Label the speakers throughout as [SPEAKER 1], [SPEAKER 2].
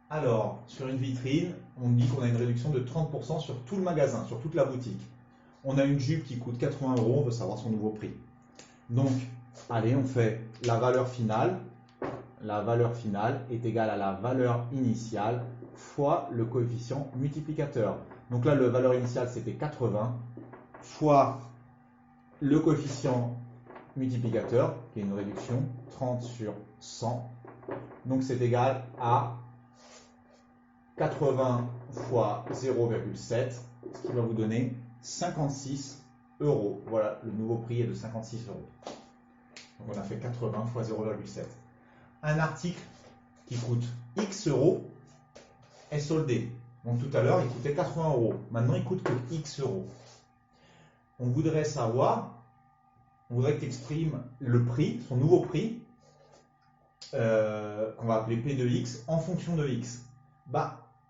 [SPEAKER 1] Alors, sur une vitrine, on dit qu'on a une réduction de 30% sur tout le magasin, sur toute la boutique. On a une jupe qui coûte 80 euros, on veut savoir son nouveau prix. Donc, allez, on fait la valeur finale. La valeur finale est égale à la valeur initiale fois le coefficient multiplicateur. Donc là, la valeur initiale, c'était 80 fois le coefficient multiplicateur, qui est une réduction, 30 sur 100. Donc c'est égal à 80 fois 0,7, ce qui va vous donner 56 euros. Voilà, le nouveau prix est de 56 euros. Donc on a fait 80 fois 0,7. Un article qui coûte X euros est soldé. Donc tout à l'heure, il coûtait 80 euros. Maintenant, il coûte que X euros. On voudrait que tu exprimes le prix, son nouveau prix, qu'on va appeler P de X, en fonction de X.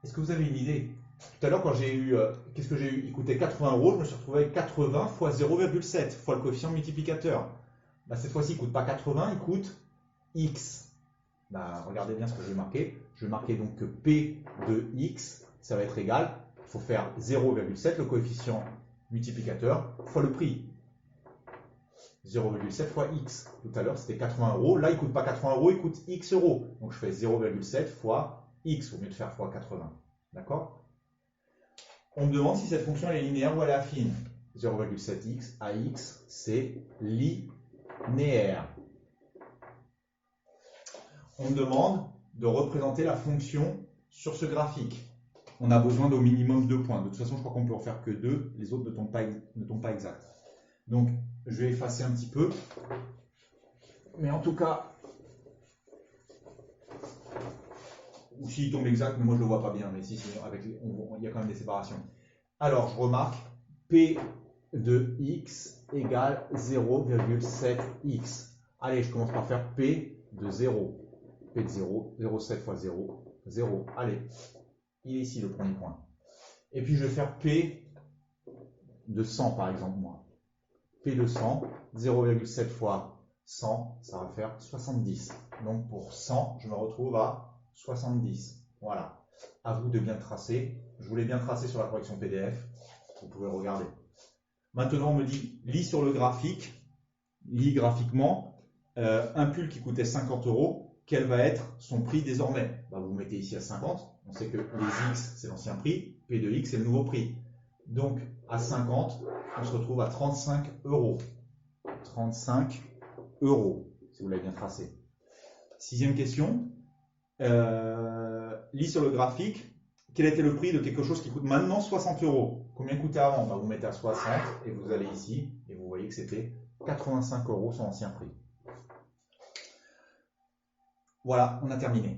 [SPEAKER 1] Est-ce que vous avez une idée? Tout à l'heure, quand j'ai eu, qu'est-ce que j'ai eu? Il coûtait 80 euros, je me suis retrouvé avec 80 fois 0,7 fois le coefficient multiplicateur. Cette fois-ci, il ne coûte pas 80, il coûte X. Regardez bien ce que je vais marquer. Je vais marquer donc que P de X, ça va être égal, il faut faire 0,7, le coefficient multiplicateur, fois le prix. 0,7 fois X. Tout à l'heure, c'était 80 euros. Là, il ne coûte pas 80 euros, il coûte X euros. Donc, je fais 0,7 fois X au lieu de faire fois 80. D'accord? On me demande si cette fonction est linéaire ou elle est affine. 0,7x à x, c'est linéaire. On me demande de représenter la fonction sur ce graphique. On a besoin d'au minimum 2 points. De toute façon, je crois qu'on peut en faire que 2. Les autres ne tombent pas exacts. Donc, je vais effacer un petit peu. Mais en tout cas, ou s'il tombe exact, mais moi je ne le vois pas bien. Mais si, il y a quand même des séparations. Alors, je remarque P de x égale 0,7x. Allez, je commence par faire P de 0. P de 0, 0,7 fois 0, 0. Allez, il est ici le premier point. Et puis je vais faire P de 100 par exemple, moi. P de 100, 0,7 fois 100, ça va faire 70. Donc pour 100, je me retrouve à 70. Voilà. À vous de bien tracer. Je vous l'ai bien tracé sur la correction PDF. Vous pouvez regarder. Maintenant, on me dit, lis sur le graphique, lis graphiquement, un pull qui coûtait 50 euros, quel va être son prix désormais? Vous mettez ici à 50, on sait que les X, c'est l'ancien prix, P de X, c'est le nouveau prix. Donc, à 50, on se retrouve à 35 euros. 35 euros, si vous l'avez bien tracé. Sixième question, lis sur le graphique, quel était le prix de quelque chose qui coûte maintenant 60 euros? Combien coûtait avant? Vous mettez à 60 et vous allez ici et vous voyez que c'était 85 euros son ancien prix. Voilà, on a terminé.